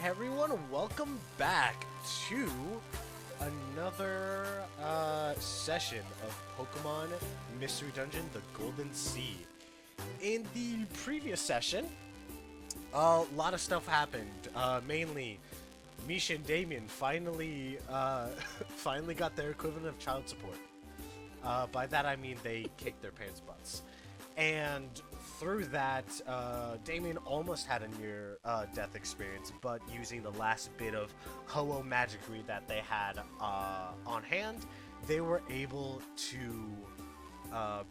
everyone, welcome back to another session of Pokemon Mystery Dungeon, the Golden Sea. In the previous session, a lot of stuff happened. Mainly, Micha and Damien finally got their equivalent of child support. By that I mean they kicked their parents' butts. And through that, Damien almost had a near-death experience, but using the last bit of Ho-Oh magicry that they had on hand, they were able to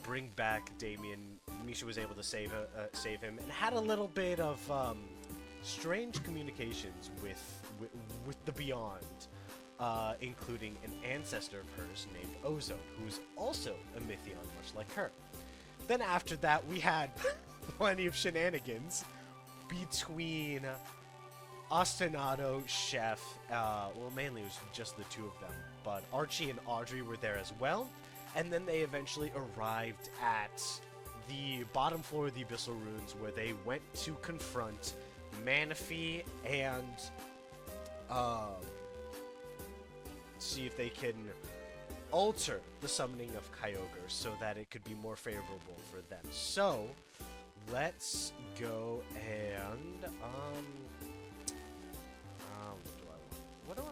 bring back Damien. Micha was able to save him, and had a little bit of strange communications with the Beyond, including an ancestor of hers named Ozone, who's also a Mytheon, much like her. Then after that, we had plenty of shenanigans between Ostinato, Chef, well, mainly it was just the two of them, but Archie and Audrey were there as well, and then they eventually arrived at the bottom floor of the Abyssal Ruins, where they went to confront Manaphy and see if they can alter the summoning of Kyogre so that it could be more favorable for them. So let's go and what do I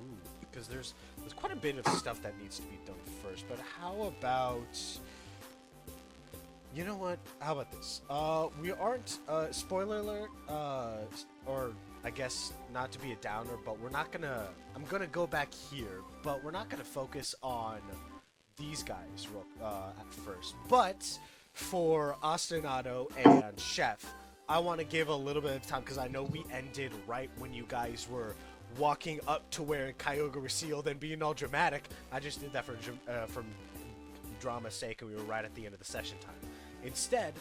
ooh, because there's quite a bit of stuff that needs to be done first, but how about, you know what, how about this? We aren't spoiler alert, or I guess not to be a downer, but we're not gonna, I'm gonna go back here, but we're not gonna focus on these guys at first. But for Ostinato and Chef, I want to give a little bit of time, because I know we ended right when you guys were walking up to where Kyogre was sealed and being all dramatic. I just did that for drama's sake, and we were right at the end of the session time. Instead,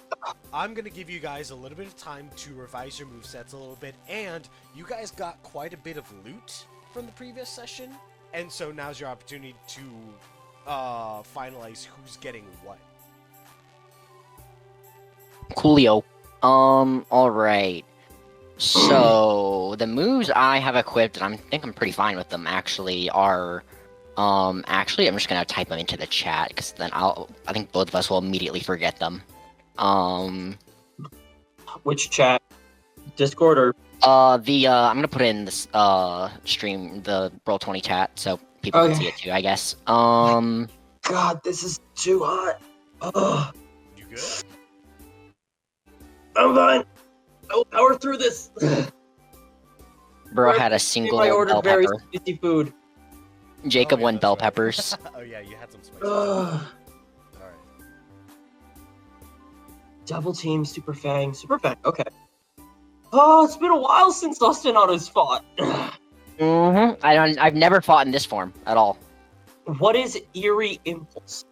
I'm going to give you guys a little bit of time to revise your movesets a little bit, and you guys got quite a bit of loot from the previous session, and so now's your opportunity to finalize who's getting what. Coolio. Alright. So, the moves I have equipped, and I think I'm pretty fine with them, actually, are... actually, I'm just gonna type them into the chat, because then I think both of us will immediately forget them. Which chat? Discord or? I'm gonna put in this, stream, the Roll20 chat, so people can see it too, I guess. God, this is too hot. Ugh. You good? I'm fine. I'll power through this. Bro had a single I bell ordered very pepper. spicy food. Jacob yeah, won that's bell right. peppers. Oh yeah, you had some spicy. Ugh. Alright. Double team, Super Fang. Okay. Oh, it's been a while since Ostinato's fought. I've never fought in this form at all. What is Eerie Impulse?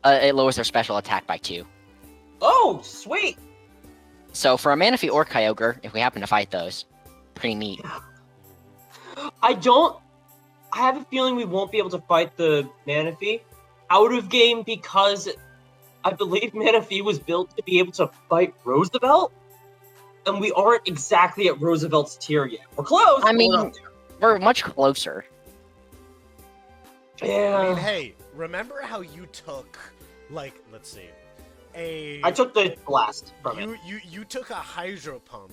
It lowers their special attack by 2. Oh, sweet. So for a Manaphy or Kyogre, if we happen to fight those, pretty neat. I have a feeling we won't be able to fight the Manaphy out of game, because I believe Manaphy was built to be able to fight Roosevelt, and we aren't exactly at Roosevelt's tier yet. We're close, I but mean, we're not there. we're much closer. Yeah. I mean, hey, remember how you took, like, let's see, I took the blast from it. You took a hydro pump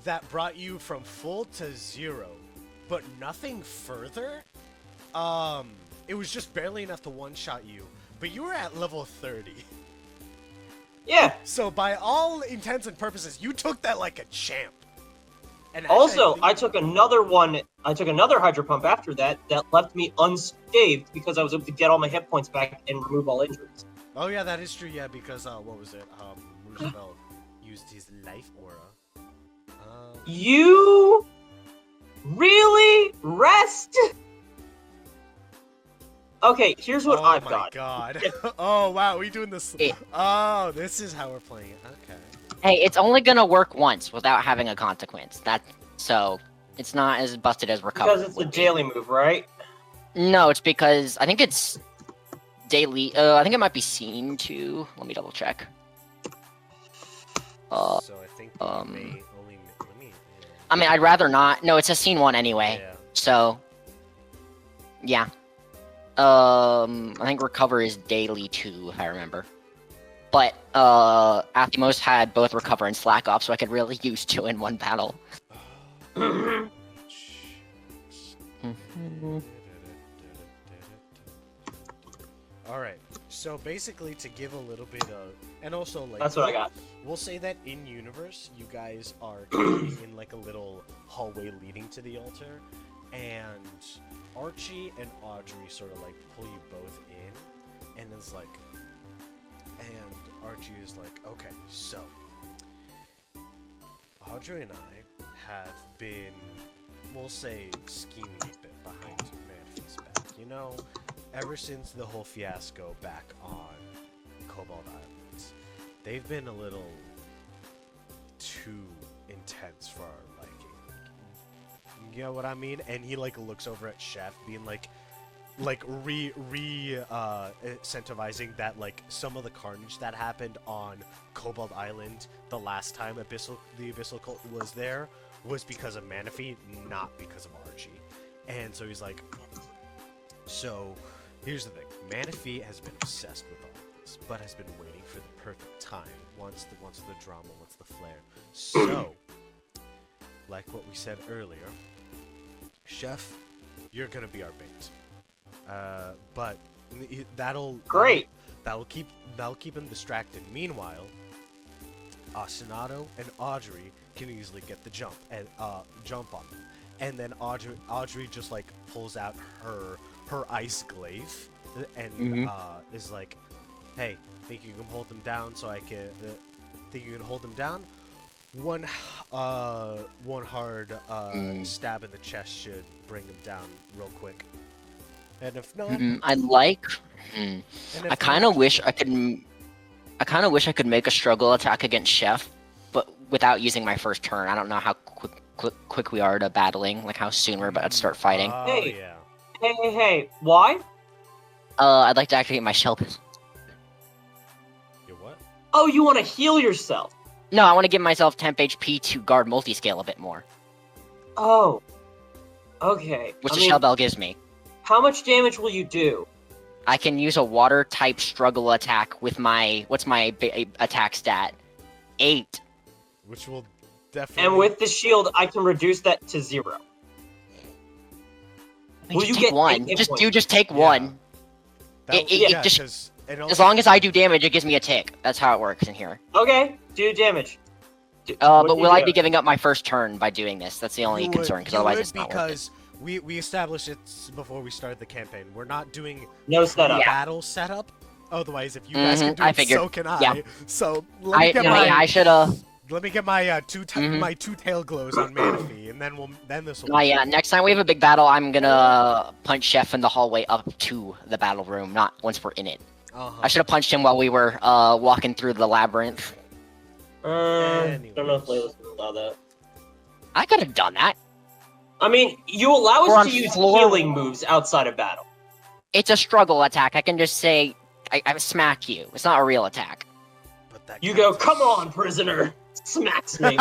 that brought you from full to 0, but nothing further? It was just barely enough to one-shot you, but you were at level 30. Yeah. So by all intents and purposes, you took that like a champ. And Also, I took another one. I took another hydro pump after that left me unscathed, because I was able to get all my hit points back and remove all injuries. Oh yeah, that is true. Yeah, because what was it? Roosevelt used his life aura. You really rest? Okay, here's what I've got. Oh my god. Oh wow, we doing this. Oh, this is how we're playing it. Okay. Hey, it's only gonna work once without having a consequence. So it's not as busted as recovery. Because it's a daily move, right? No, it's because I think it's daily. I think it might be scene 2. Let me double check. So I think we may only. Let me. I mean, I'd rather not. No, it's a scene 1 anyway. Yeah. So, yeah. I think recover is daily too, if I remember. But Athemos had both recover and slack off, so I could really use 2 in 1 battle. Alright, so basically to give a little bit of, and also like, That's what I got. we'll say that in universe, you guys are currently in like a little hallway leading to the altar, and Archie and Audrey sort of like pull you both in, and it's like, and Archie is like, okay, so Audrey and I have been, we'll say, scheming a bit behind Manfie's back, you know? Ever since the whole fiasco back on Cobalt Islands, they've been a little too intense for our liking. You know what I mean? And he like looks over at Chef, being like incentivizing that like some of the carnage that happened on Cobalt Island the last time the Abyssal Cult was there was because of Manaphy, not because of Archie. And so he's like, so here's the thing, Manaphy has been obsessed with all of this, but has been waiting for the perfect time, wants the drama, wants the flair. So, like what we said earlier, Chef, you're gonna be our bait. But that'll keep him distracted. Meanwhile, Ostinato and Audrey can easily get the jump on them, and then Audrey just like pulls out her ice glaive and is like, hey, think you can hold them down? So I can think you can hold them down? One hard stab in the chest should bring them down real quick. And if not, I kind of wish I could make a struggle attack against Chef, but without using my first turn. I don't know how quick we are to battling, like how soon we're about to start fighting. Hey. Yeah. Hey, why? I'd like to activate my shell pistol. Your what? Oh, you want to heal yourself? No, I want to give myself temp HP to guard multiscale a bit more, Oh. Okay. which the shell bell gives me. How much damage will you do? I can use a water type struggle attack with my attack stat? 8. Which will definitely. And with the shield, I can reduce that to 0. Will you take get 1? 8 hit Just points? take 1. As long as I do damage, it gives me a tick. That's how it works in here. Okay, do damage. But will I be giving up my first turn by doing this? That's the only concern, because otherwise it's not worth it. Because we established it before we started the campaign. We're not doing No setup. battle setup. Otherwise, if you guys can do I it, figured. so can I. Yeah. So let me get my two tail glows on Manaphy, and then this will. Yeah. Next time we have a big battle, I'm gonna punch Chef in the hallway up to the battle room, not once we're in it. I should have punched him while we were walking through the labyrinth. Don't know if Layla's gonna allow that. I could have done that. I mean, you allow We're us on to use floor. healing moves outside of battle. It's a struggle attack. I can just say, I smack you. It's not a real attack. But that You go, counts as- come on, prisoner! Smacks me.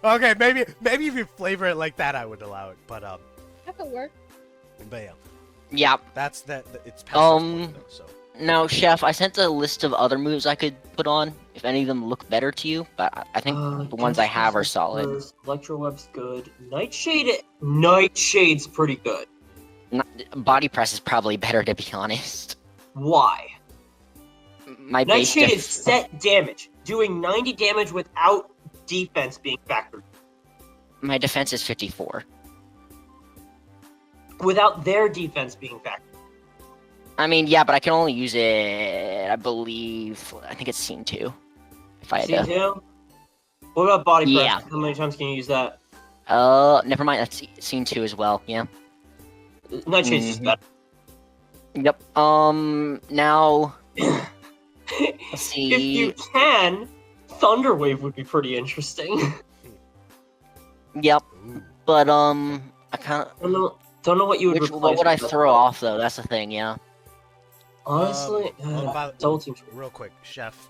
Okay, maybe if you flavor it like that, I would allow it. But That could work. but yeah, Yeah. that's that. It's passive point, though, so. Now, Chef, I sent a list of other moves I could put on, if any of them look better to you, but I think the ones I have are solid. Electroweb's good. Nightshade's pretty good. Body press is probably better, to be honest. Why? My base Nightshade is set damage, doing 90 damage without defense being factored. My defense is 54. Without their defense being factored. I mean, yeah, but I can only use it, I think it's scene 2. If I had Scene to. 2? What about body press? Yeah. How many times can you use that? Never mind, that's scene 2 as well, yeah. Nightshade's just better. Yep, now... Let's see... If you can, Thunderwave would be pretty interesting. Yep, Ooh. but, I kinda... Don't know what you would replace. What would I with throw that. off, though? That's the thing, yeah. Honestly, double team. Real quick, Chef.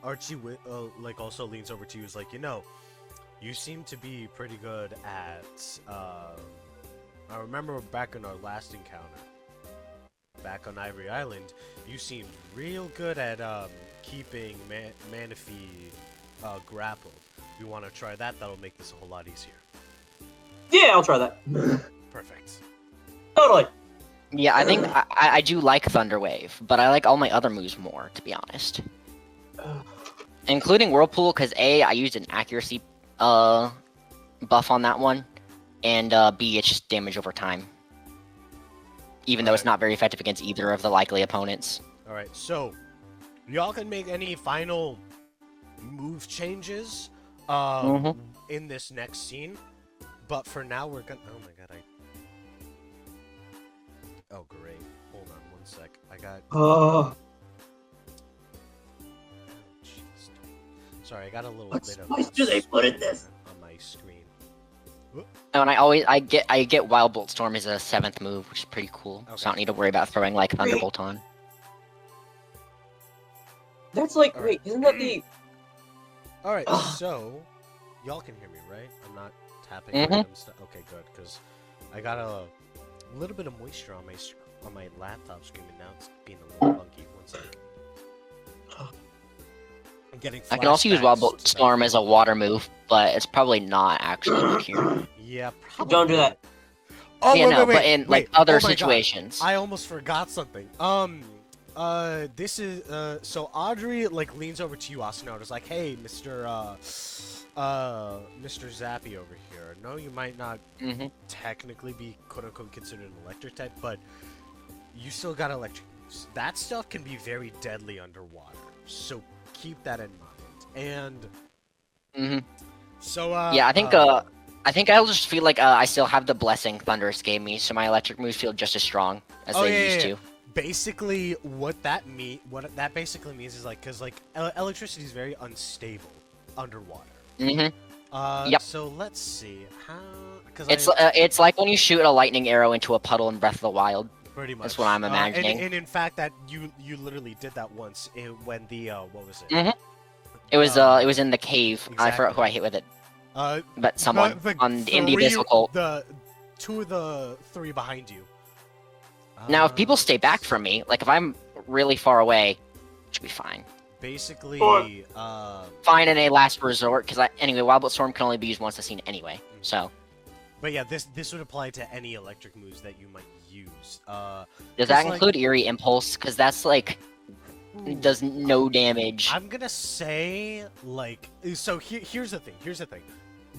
Archie also leans over to you. Is like, you seem to be pretty good at. I remember back in our last encounter, back on Ivory Island, you seemed real good at keeping Manaphy grappled. If you want to try that, that'll make this a whole lot easier. Yeah, I'll try that. Perfect. Totally. Yeah, I think I do like Thunderwave, but I like all my other moves more, to be honest. Including Whirlpool, because A, I used an accuracy buff on that one, and B, it's just damage over time. Even though it's not very effective against either of the likely opponents. Alright, so y'all can make any final move changes in this next scene, but for now we're gonna. Oh my god, Oh, great. Hold on one sec. I got. Oh, jeez. Sorry, I got a little what bit of. spice do they put in this? On my screen. Oh, and I get Wild Bolt Storm as a 7th move, which is pretty cool. Okay. So I don't need to worry about throwing like Thunderbolt on. That's like, All wait, right. isn't that the? Alright, Ugh. so. Y'all can hear me, right? I'm not tapping Mhm. random stuff. Okay, good, because I got a little bit of moisture on my laptop screen, and now it's being a little funky. One sec. I'm getting. I can also use Wild flashbacks Bolt to that. Storm as a water move, but it's probably not actually good here. Yeah, Don't do that. Oh, Yeah, wait, no, wait, wait, but in wait. like other Oh my God. situations. I almost forgot something. This is so Audrey like leans over to you, Ostinato. Is like, hey, Mr. Zappy over here. No, you might not technically be quote unquote considered an electric type, but you still got electric moves. That stuff can be very deadly underwater, so keep that in mind. And so Yeah, I think I'll just feel like I still have the Blessing Thunderous gave me, so my electric moves feel just as strong as they used to. Basically, what that basically means is like, cause like electricity is very unstable underwater. Yep. So let's see how. It's like when you shoot a lightning arrow into a puddle in Breath of the Wild. Pretty much. That's what I'm imagining. And in fact, that you literally did that once when the what was it? It was in the cave. Exactly. I forgot who I hit with it. But someone in the three, Abyssal Cult. The 2 of the 3 behind you. Now, if people stay back from me, like if I'm really far away, it should be fine. Basically, Fine in a last resort, because anyway, Wild Bolt Storm can only be used once a scene anyway. So. But yeah, this would apply to any electric moves that you might use. Does that include Eerie Impulse? Because that's like does no damage. I'm gonna say like so. Here's the thing.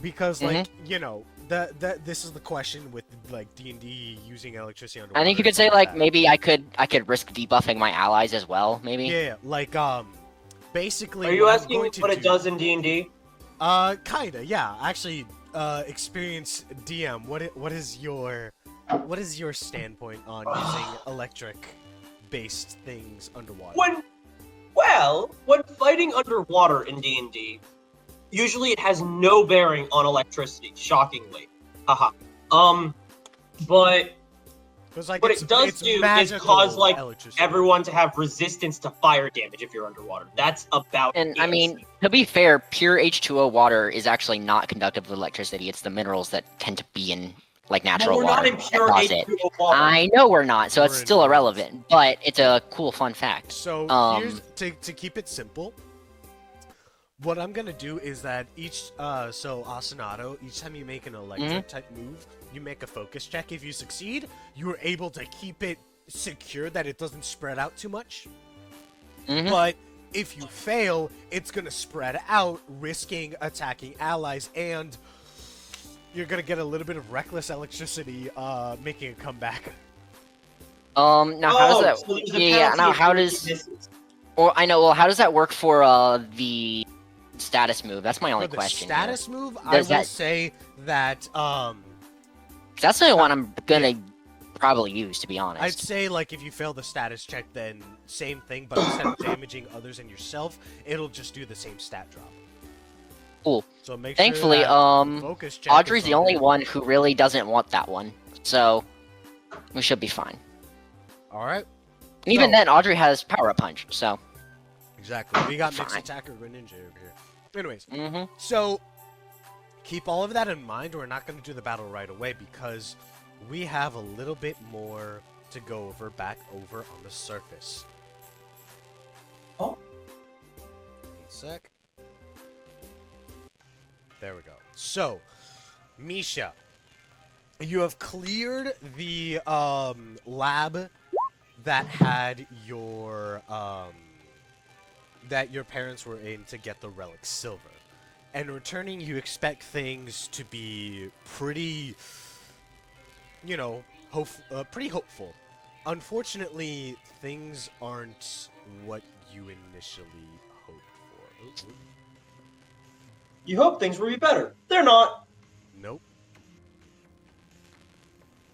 Because like you know that this is the question with like D&D using electricity underwater. I think you could say like maybe I could risk debuffing my allies as well. Maybe. Yeah, like basically. Are you asking what it does in D&D? Kinda. Yeah. Actually, experience DM. What is your standpoint on using electric-based things underwater? When fighting underwater in D&D, usually it has no bearing on electricity. Shockingly, haha. But like, what it does do is cause like everyone to have resistance to fire damage if you're underwater. That's about And it. I mean, to be fair, pure H2O water is actually not conductive with electricity. It's the minerals that tend to be in like natural we're water not in pure that cause it. H2O water. I know we're not, so We're it's still not. irrelevant. But it's a cool fun fact. So here's to keep it simple. What I'm gonna do is that each so Ostinato, each time you make an electric type move, you make a focus check. If you succeed, you are able to keep it secure that it doesn't spread out too much. But if you fail, it's gonna spread out, risking attacking allies, and you're gonna get a little bit of reckless electricity, making a comeback. Now how does that? So there's a Yeah. penalty Now if how you does? miss it. Or I know. Well, how does that work for the status move? That's my only For the question. status move, I Does will that- say that That's the only one I'm gonna probably use, to be honest. I'd say, like, if you fail the status check, then same thing, but instead of damaging others and yourself, it'll just do the same stat drop. Cool. So make Thankfully, sure that focus check Audrey's is the on only there. one who really doesn't want that one, so we should be fine. All right. And even So- then, Audrey has Power Up Punch, so. Exactly. We got mixed Fine. attacker Greninja over here. Anyways, Mm-hmm. so keep all of that in mind. We're not going to do the battle right away because we have a little bit more to go over back over on the surface. Oh. 1 sec. There we go. So, Micha, you have cleared the lab that had your that your parents were in to get the relic silver. And returning, you expect things to be pretty, you know, pretty hopeful. Unfortunately, things aren't what you initially hoped for. Ooh. You hope things will be better. They're not. Nope.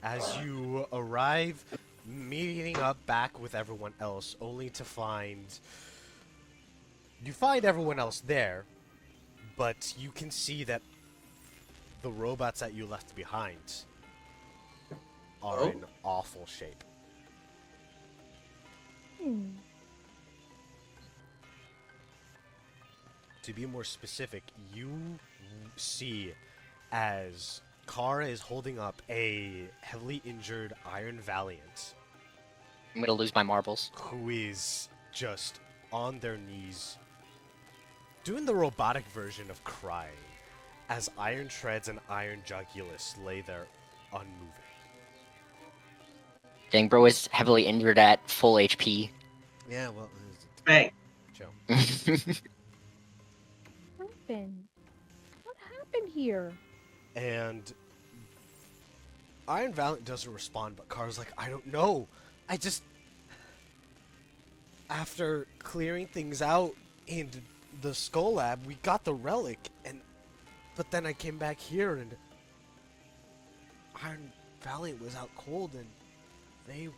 As you arrive, meeting up back with everyone else, only to find... You find everyone else there, but you can see that the robots that you left behind are in awful shape. To be more specific, you see as Kara is holding up a heavily injured Iron Valiant. I'm gonna lose my marbles. Who is just on their knees, doing the robotic version of crying, as Iron Treads and Iron Jugulus lay there unmoving. Dang, bro is heavily injured at full HP. Yeah, well, Bang. Joe. What happened? What happened here? And Iron Valiant doesn't respond, but Kara's like, I don't know. I just... After clearing things out in the Skull Lab, we got the relic, and... But then I came back here, and... Iron Valiant was out cold, and... They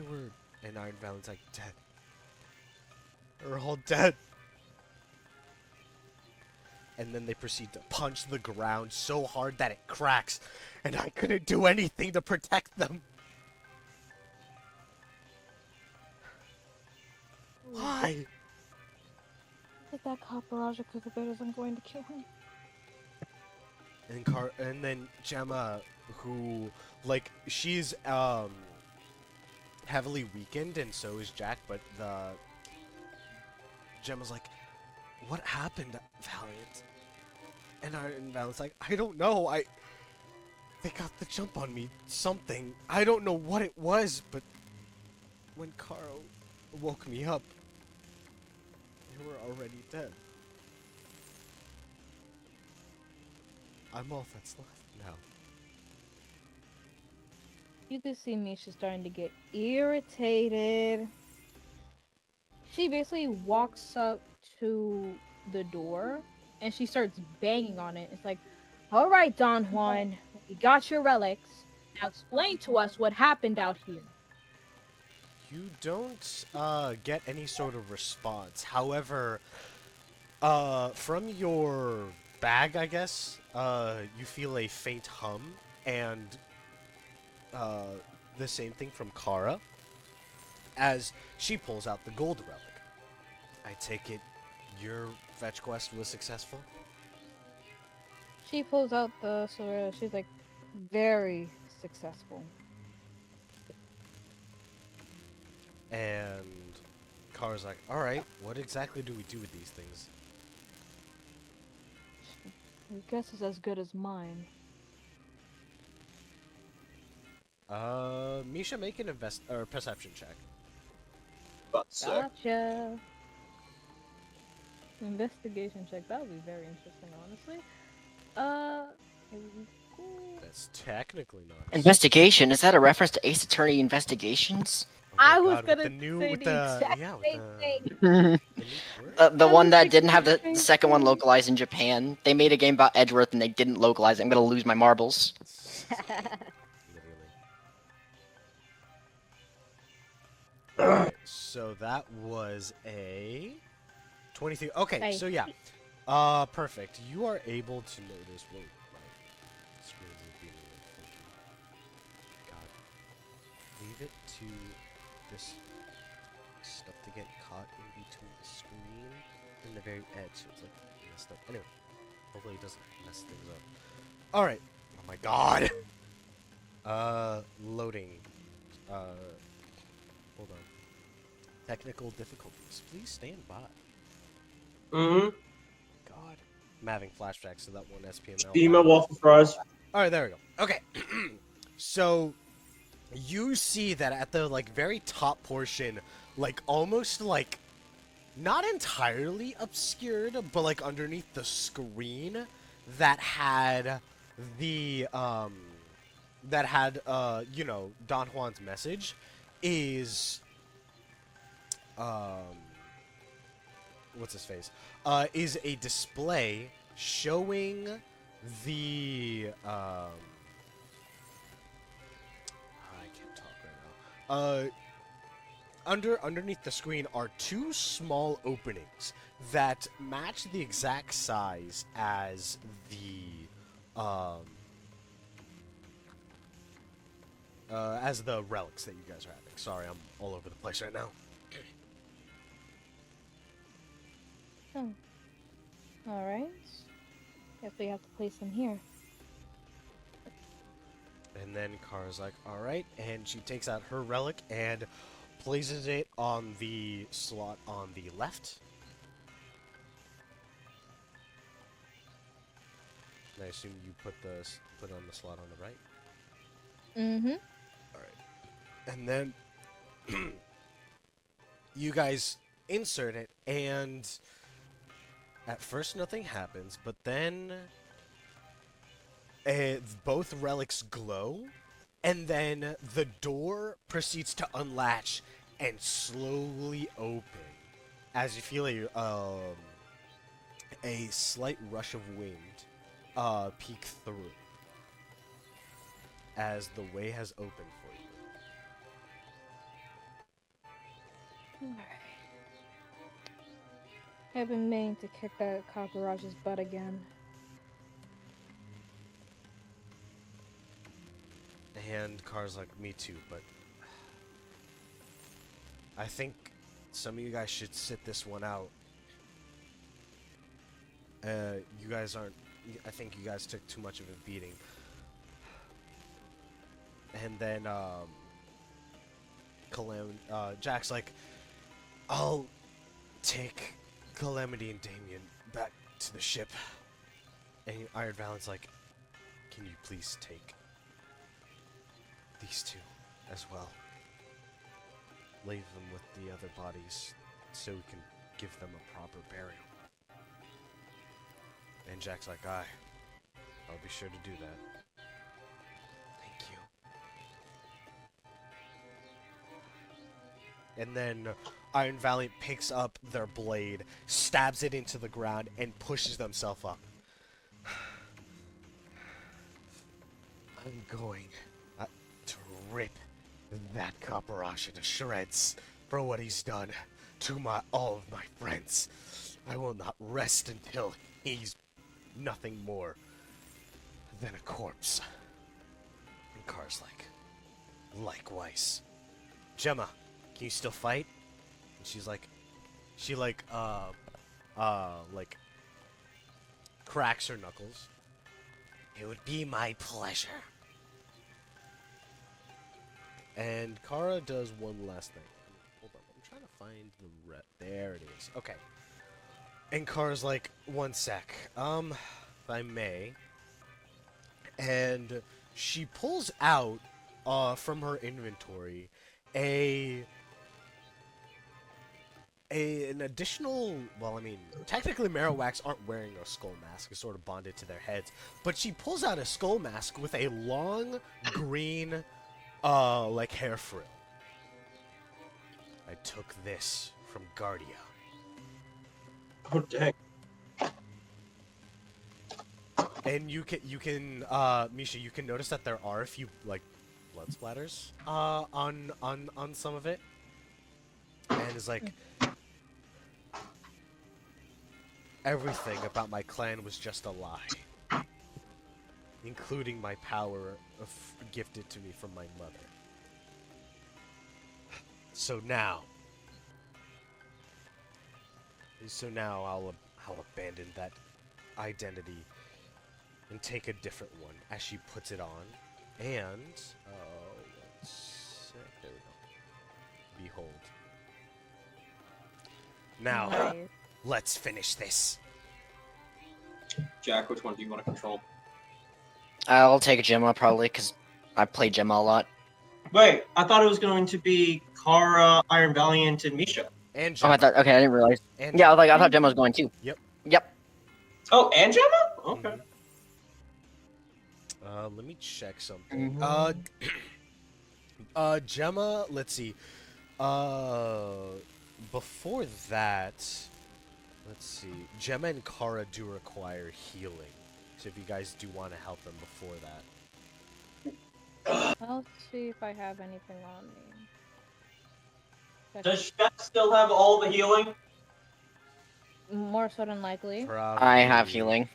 were... And Iron Valiant's like, dead. They're all dead. And then they proceed to punch the ground so hard that it cracks, and I couldn't do anything to protect them. Why? Get that Caparaja Kookabear isn't going to kill him. And then Gemma, who, like, she's heavily weakened, and so is Jack, but Gemma's like, what happened, Valiant? And Valiant's like, I don't know, they got the jump on me, something. I don't know what it was, but when Carl woke me up, they were already dead. I'm all that's left now. You can see Misha starting to get irritated. She basically walks up to the door and she starts banging on it. It's like, all right, Don Juan, we got your relics. Now explain to us what happened out here. You don't get any sort of response. However, from your bag, I guess, you feel a faint hum, and the same thing from Kara, as she pulls out the gold relic. I take it your fetch quest was successful? She pulls out the sword. She's like, very successful. And Kara's like, alright, what exactly do we do with these things? Your guess is as good as mine. Misha, make an perception check. Gotcha. Investigation check. That would be very interesting, honestly. That's technically not. Investigation? Is that a reference to Ace Attorney Investigations? Oh my I was God, gonna with the new, say with the exact yeah, with same the, thing. the new word. The I one was that didn't have the thinking the second one same localized in Japan. They made a game about Edgeworth and they didn't localize it. I'm gonna lose my marbles. Literally. Alright, so that was a 23. Okay, Nice. so yeah. Perfect. You are able to notice. Whoa, my screen is being a little funky. God. Leave it to this stuff to get caught in between the screen and the very edge, so it's like messed up. Anyway. Hopefully it doesn't mess things up. Alright. Oh my god. Loading. Hold on. Technical difficulties. Please stand by. Mm-hmm. God. I'm having flashbacks to that one SPML. Emo waffle fries. Alright, there we go. Okay. So, you see that at the, like, very top portion, like, almost, like, not entirely obscured, but, like, underneath the screen that had the, you know, Don Juan's message is, what's his face? Is a display showing the, I can't talk right now. Underneath the screen are two small openings that match the exact size as the relics that you guys are having. Sorry, I'm all over the place right now. Oh. Alright. Guess we have to place them here. And then Kara's like, alright, and she takes out her relic and places it on the slot on the left. And I assume you put it on the slot on the right. Mm-hmm. Alright. And then you guys insert it, and at first nothing happens, but then both relics glow, and then the door proceeds to unlatch and slowly open as you feel a slight rush of wind peek through as the way has opened for you. Alright. I've been meaning to kick that cockroach's butt again. And Car's like, me too, but I think some of you guys should sit this one out. You guys aren't... I think you guys took too much of a beating. And then, Jack's like, I'll take Calamity and Damien back to the ship. And Iron Valent's like, can you please take these two as well? Leave them with the other bodies so we can give them a proper burial. And Jack's like, aye, I'll be sure to do that. Thank you. And then Iron Valiant picks up their blade, stabs it into the ground, and pushes themselves up. I'm going to rip that Kaparasha to shreds for what he's done to all of my friends. I will not rest until he's nothing more than a corpse. And Car's like, likewise. Gemma, can you still fight? And she's like, she cracks her knuckles. It would be my pleasure. And Kara does one last thing. Hold on, I'm trying to find the there it is. Okay. And Kara's like, one sec. If I may. And she pulls out, from her inventory, an additional, well, I mean, technically Marowaks aren't wearing a skull mask. It's sort of bonded to their heads. But she pulls out a skull mask with a long, green, like hair frill. I took this from Guardia. Oh, dang. And you can, Misha, you can notice that there are a few, like, blood splatters, on some of it. And it's like, everything about my clan was just a lie. Including my power gifted to me from my mother. So now I'll abandon that identity and take a different one as she puts it on. And, let's, there we go. Behold. Now, Nice. let's finish this. Jack, which one do you want to control? I'll take Gemma probably because I play Gemma a lot. Wait, I thought it was going to be Kara, Iron Valiant, and Misha. And Oh, I Gemma. thought. Okay, I didn't realize. And Yeah, Gemma. I thought Gemma was going too. Yep. Yep. Oh, and Gemma? Okay. Let me check something. Gemma, let's see. Before that, let's see. Gemma and Kara do require healing. So if you guys do want to help them before that. I'll see if I have anything on me. Does Chef still have all the healing? More so than likely. I have healing.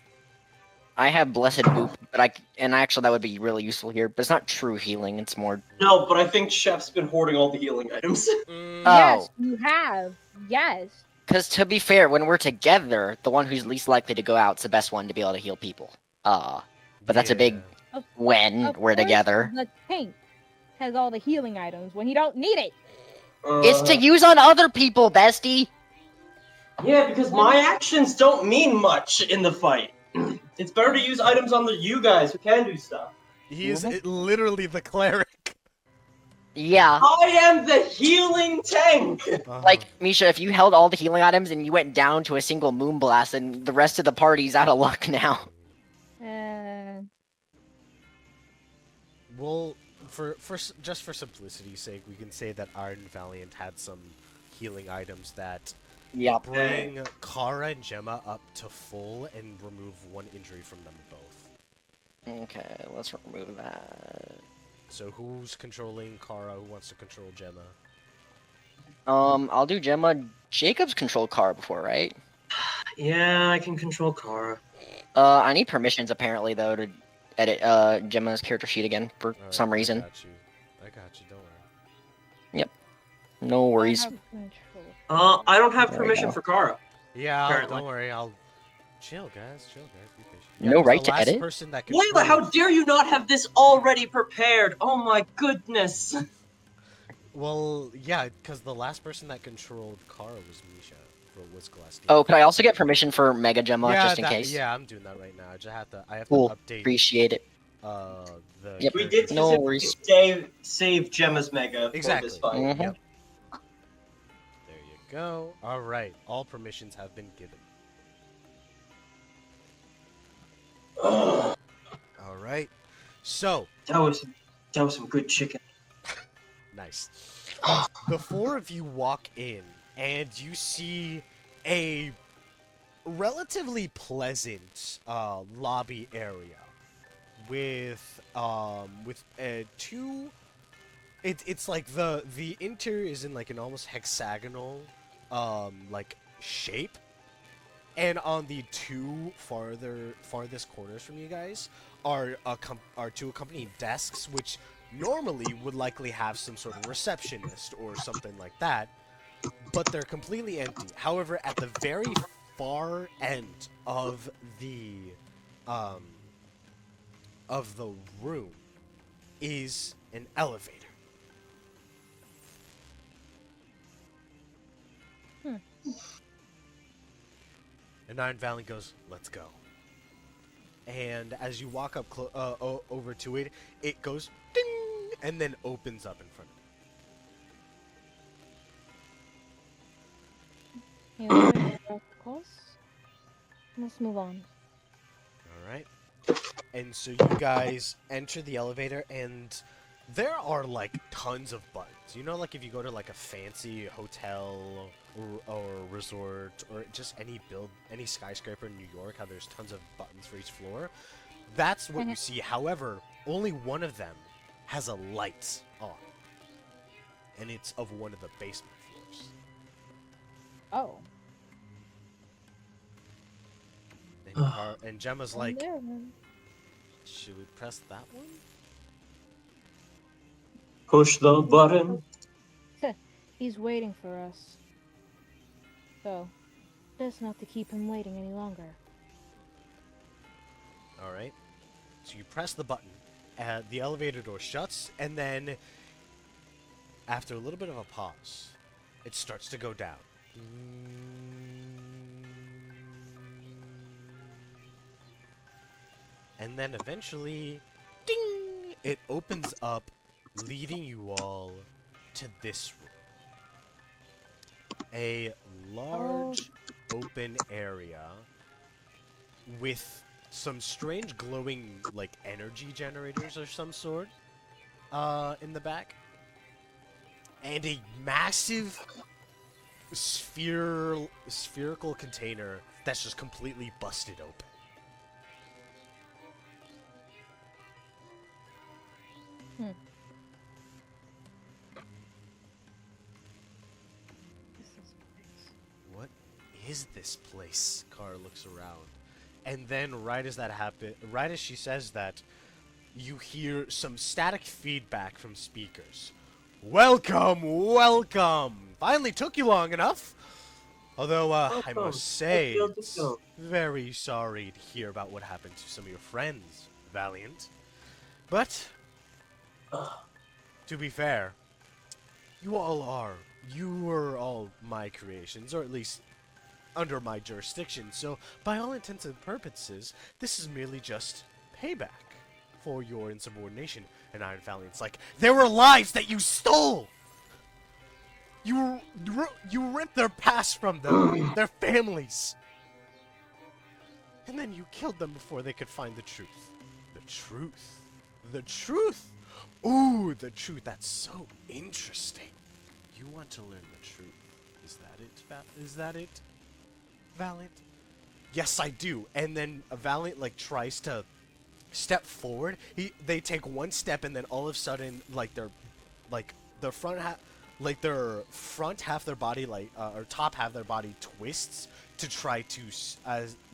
I have Blessed Boop, but actually that would be really useful here, but it's not true healing, it's more... No, but I think Chef's been hoarding all the healing items. Yes, you have. Yes. Because to be fair, when we're together, the one who's least likely to go out is the best one to be able to heal people. But that's a big when Of we're course, together. The tank has all the healing items when he don't need it. It's to use on other people, bestie! Yeah, because my actions don't mean much in the fight. It's better to use items on you guys who can do stuff. He is literally the cleric. Yeah. I am the healing tank! Like, Misha, if you held all the healing items and you went down to a single Moonblast, then the rest of the party's out of luck now. Well, just for simplicity's sake, we can say that Iron Valiant had some healing items that bring Kara and Gemma up to full and remove one injury from them both. Okay, let's remove that. So who's controlling Kara? Who wants to control Gemma? I'll do Gemma. Jacob's controlled Kara before, right? Yeah, I can control Kara. I need permissions apparently though to edit Gemma's character sheet again for some reason. I got you, don't worry. Yep. No worries. I don't have There we permission go. for Kara. Yeah, Apparently. don't worry. I'll chill, guys. Chill, guys. Be patient. No right the to last edit? person that Layla, how dare you not have this already prepared? Oh my goodness. Well, yeah, because the last person that controlled Kara was Misha. Was Glastine. Oh, could I also get permission for Mega Gemma yeah, just in case? Yeah, I'm doing that right now. I have Cool. to update. Appreciate it. The Yep. We did No specifically worries. save Gemma's Mega Exactly. for this fight. Mhm. Yep. There you go. All right, all permissions have been given. All right. So That was some good chicken. nice. The four of you walk in, and you see a relatively pleasant lobby area with two. It's like the interior is in like an almost hexagonal like shape, and on the two farthest corners from you guys are two accompanying desks, which normally would likely have some sort of receptionist or something like that, but they're completely empty. However, at the very far end of the room is an elevator. And Iron Valley goes, "Let's go." And as you walk up over to it, it goes ding, and then opens up in front of you. Let's move on. All right. And so you guys enter the elevator, and there are like tons of buttons. You know, like if you go to like a fancy hotel or resort or just any skyscraper in New York, how there's tons of buttons for each floor. That's what you see. However, only one of them has a light on, and it's of one of the basement floors. Oh. And Gemma's like, There, then. "Should we press that one?" Push the button. He's waiting for us. So, best not to keep him waiting any longer. All right. So you press the button, the elevator door shuts, and then after a little bit of a pause, it starts to go down. And then eventually, ding! It opens up, leading you all to this room. A large open area with some strange glowing, like, energy generators or some sort in the back. And a massive spherical container that's just completely busted open. What is this place? Kara looks around. And then right as that happens, right as she says that, you hear some static feedback from speakers. Welcome, welcome! Finally took you long enough. Although, I must say, it's very sorry to hear about what happened to some of your friends, Valiant. But, to be fair, you were all my creations, or at least under my jurisdiction, so by all intents and purposes, this is merely just payback for your insubordination. And Iron Valiant's like, there were lives that you stole! You ripped their past from them, their families. And then you killed them before they could find the truth. The truth. The truth! Ooh, the truth. That's so interesting. You want to learn the truth. Is that it? Is that it, Valiant? Yes, I do. And then Valiant, like, tries to step forward. They take one step, and then all of a sudden, like, their front half, like their front half their body, like, or top half their body twists to try to,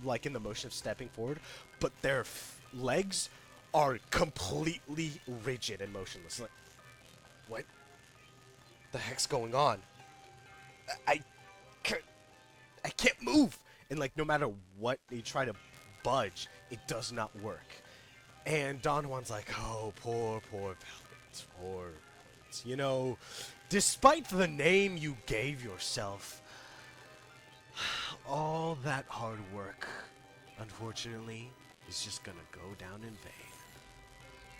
like, in the motion of stepping forward, but their legs are completely rigid and motionless. Like, what the heck's going on? I can't move. And, like, no matter what they try to budge, it does not work. And Don Juan's like, oh, poor Valiant, poor Valiant. You know, despite the name you gave yourself, all that hard work, unfortunately, is just gonna go down in vain.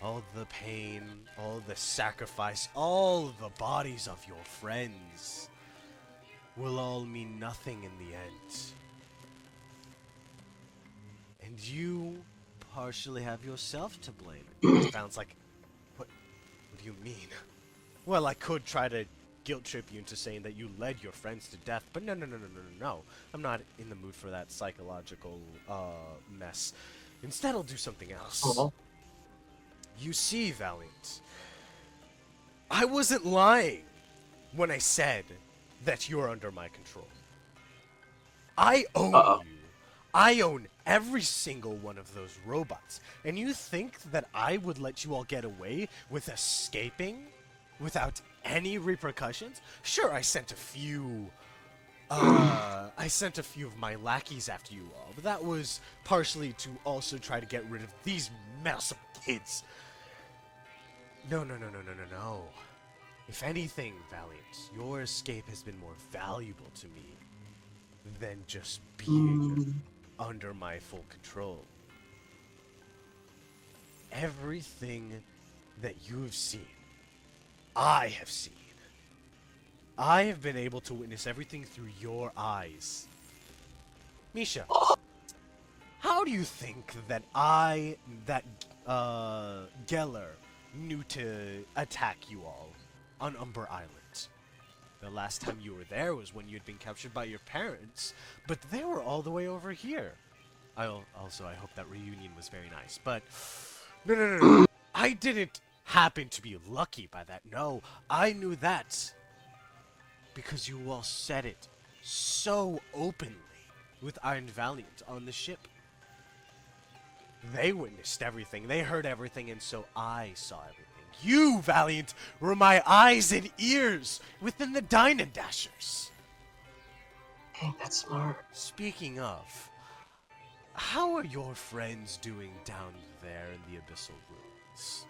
All the pain, all the sacrifice, all the bodies of your friends will all mean nothing in the end. And you partially have yourself to blame. Sounds like, what do you mean? Well, I could try to guilt trip you into saying that you led your friends to death, but no. I'm not in the mood for that psychological, mess. Instead, I'll do something else. You see, Valiant, I wasn't lying when I said that you're under my control. I own you. I own every single one of those robots. And you think that I would let you all get away with escaping without any repercussions? Sure, I sent a few of my lackeys after you all, but that was partially to also try to get rid of these meddlesome kids. No. If anything, Valiant, your escape has been more valuable to me than just being under my full control. Everything that you have seen, I have seen. I have been able to witness everything through your eyes. Micha, how do you think that Geller knew to attack you all on Umber Island? The last time you were there was when you had been captured by your parents, but they were all the way over here. I hope that reunion was very nice, but no. I didn't happen to be lucky by that. No, I knew that because you all said it so openly with Iron Valiant on the ship. They witnessed everything, they heard everything, and so I saw everything. You, Valiant, were my eyes and ears within the Dine and Dashers. Dang, that's smart. Speaking of, how are your friends doing down there in the abyssal ruins?